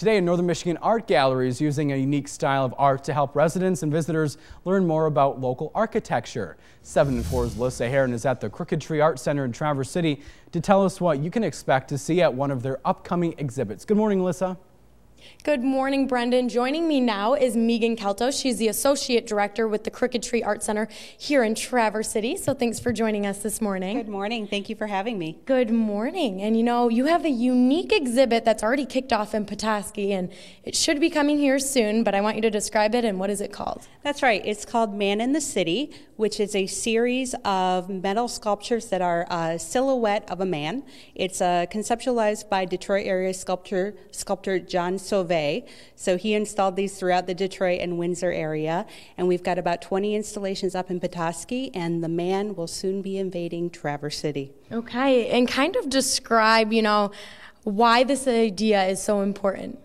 Today, a Northern Michigan art gallery is using a unique style of art to help residents and visitors learn more about local architecture. 7 and 4's Alyssa Heron is at the Crooked Tree Art Center in Traverse City to tell us what you can expect to see at one of their upcoming exhibits. Good morning, Alyssa. Good morning, Brendan. Joining me now is Megan Kelto. She's the Associate Director with the Crooked Tree Art Center here in Traverse City. So thanks for joining us this morning. Good morning. Thank you for having me. Good morning. And you know, you have a unique exhibit that's already kicked off in Petoskey, and it should be coming here soon, but I want you to describe it, and what is it called? That's right. It's called Man in the City, which is a series of metal sculptures that are a silhouette of a man. It's conceptualized by Detroit area sculptor John Sauvé. So he installed these throughout the Detroit and Windsor area, and we've got about 20 installations up in Petoskey, and the man will soon be invading Traverse City. Okay, and kind of describe, why this idea is so important.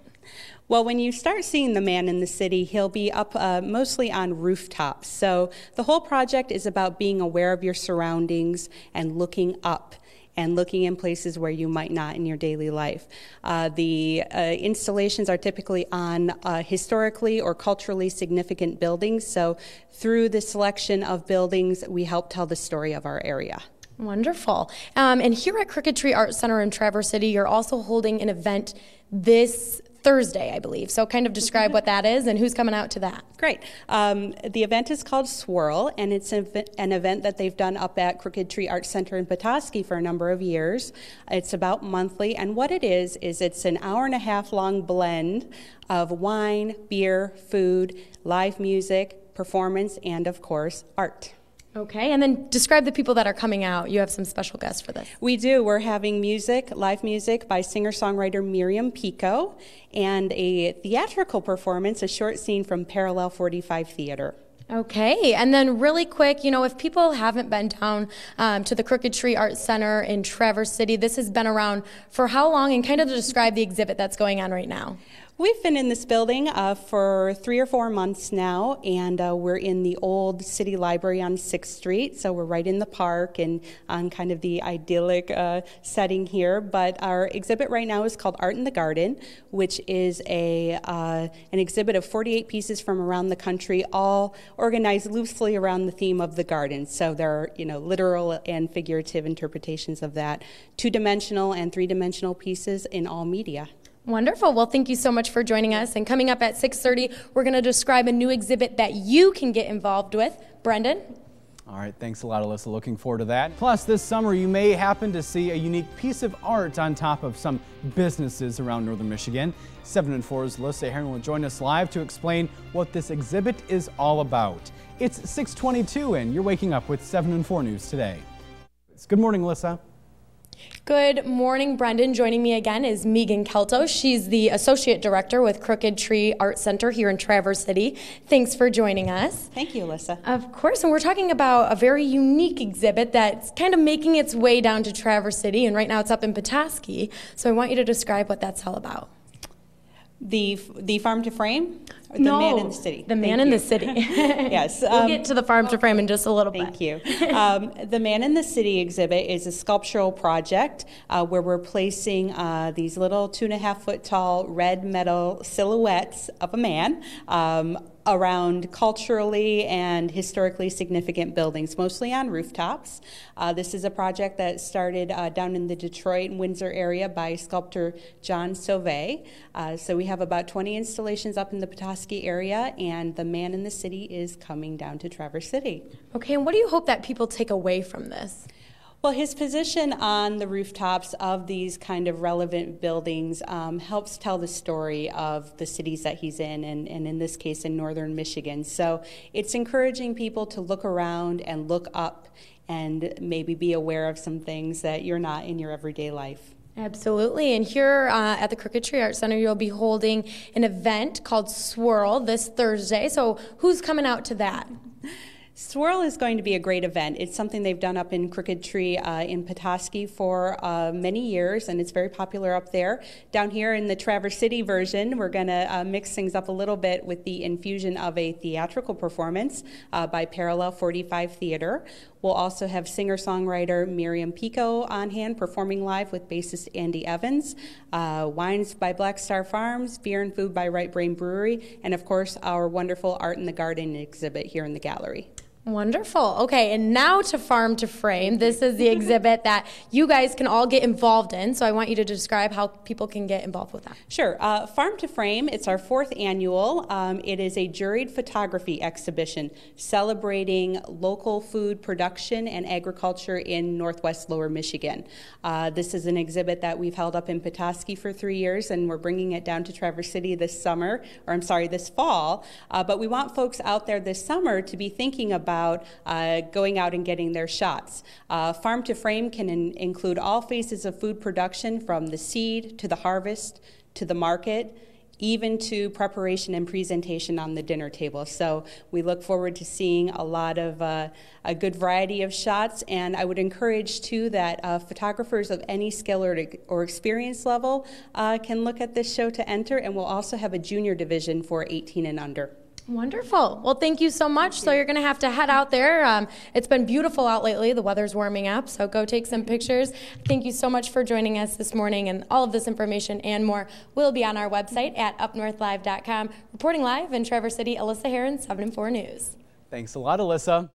Well, when you start seeing the man in the city, he'll be up mostly on rooftops. So the whole project is about being aware of your surroundings and looking up and looking in places where you might not in your daily life. The installations are typically on historically or culturally significant buildings. So through the selection of buildings, we help tell the story of our area. Wonderful. And here at Crooked Tree Art Center in Traverse City, you're also holding an event this Thursday, I believe. So kind of describe what that is and who's coming out to that. Great. The event is called Swirl, and it's an event that they've done up at Crooked Tree Art Center in Petoskey for a number of years. It's about monthly, and what it is it's an hour-and-a-half long blend of wine, beer, food, live music, performance, and of course, art. Okay, and then describe the people that are coming out. You have some special guests for this. We do. We're having music, live music by singer-songwriter Miriam Pico, and a theatrical performance, a short scene from Parallel 45 Theater. Okay, and then really quick, if people haven't been down to the Crooked Tree Art Center in Traverse City, this has been around for how long, and kind of to describe the exhibit that's going on right now. We've been in this building for 3 or 4 months now, and we're in the old city library on 6th Street, so we're right in the park and on kind of the idyllic setting here. But our exhibit right now is called Art in the Garden, which is an exhibit of 48 pieces from around the country, all organized loosely around the theme of the garden. So there are, literal and figurative interpretations of that, 2-dimensional and 3-dimensional pieces in all media. Wonderful. Well, thank you so much for joining us. And coming up at 6:30, we're going to describe a new exhibit that you can get involved with. Brendan? All right, thanks a lot, Alyssa. Looking forward to that. Plus, this summer, you may happen to see a unique piece of art on top of some businesses around Northern Michigan. 7 and 4's Alyssa Heron will join us live to explain what this exhibit is all about. It's 6:22, and you're waking up with 7 and 4 News today. Good morning, Alyssa. Good morning, Brendan. Joining me again is Megan Kelto. She's the Associate Director with Crooked Tree Art Center here in Traverse City. Thanks for joining us. Thank you, Alyssa. Of course, and we're talking about a very unique exhibit that's kind of making its way down to Traverse City, and right now it's up in Petoskey. So I want you to describe what that's all about. The farm to frame? Or the man in the city? The man in the city. Yes. We'll get to the farm to frame in just a little bit. Thank you. The Man in the City exhibit is a sculptural project where we're placing these little 2.5-foot tall red metal silhouettes of a man around culturally and historically significant buildings, mostly on rooftops. This is a project that started down in the Detroit and Windsor area by sculptor John Sauvé. So we have about 20 installations up in the Petoskey area, and the Man in the City is coming down to Traverse City. Okay, and what do you hope that people take away from this? Well, his position on the rooftops of these kind of relevant buildings helps tell the story of the cities that he's in, and in this case in northern Michigan. So it's encouraging people to look around and look up and maybe be aware of some things that you're not in your everyday life. Absolutely, and here at the Crooked Tree Art Center, you'll be holding an event called Swirl this Thursday. So who's coming out to that? Swirl is going to be a great event. It's something they've done up in Crooked Tree in Petoskey for many years, and it's very popular up there. Down here in the Traverse City version, we're going to mix things up a little bit with the infusion of a theatrical performance by Parallel 45 Theater. We'll also have singer-songwriter Miriam Pico on hand performing live with bassist Andy Evans, wines by Black Star Farms, beer and food by Right Brain Brewery, and of course our wonderful Art in the Garden exhibit here in the gallery. Wonderful. Okay, and now to Farm to Frame. This is the exhibit that you guys can all get involved in, so I want you to describe how people can get involved with that. Sure. Farm to Frame, it's our 4th annual. It is a juried photography exhibition celebrating local food production and agriculture in Northwest Lower Michigan. This is an exhibit that we've held up in Petoskey for 3 years, and we're bringing it down to Traverse City this fall. But we want folks out there this summer to be thinking about going out and getting their shots. Farm to Frame can include all phases of food production, from the seed to the harvest to the market, even to preparation and presentation on the dinner table. So we look forward to seeing a lot of a good variety of shots, and I would encourage too that photographers of any skill or experience level can look at this show to enter, and we'll also have a junior division for 18 and under. Wonderful. Well, thank you so much. So you're going to have to head out there. It's been beautiful out lately. The weather's warming up, so go take some pictures. Thank you so much for joining us this morning, and all of this information and more will be on our website at UpNorthLive.com. Reporting live in Traverse City, Alyssa Heron, 7 and 4 News. Thanks a lot, Alyssa.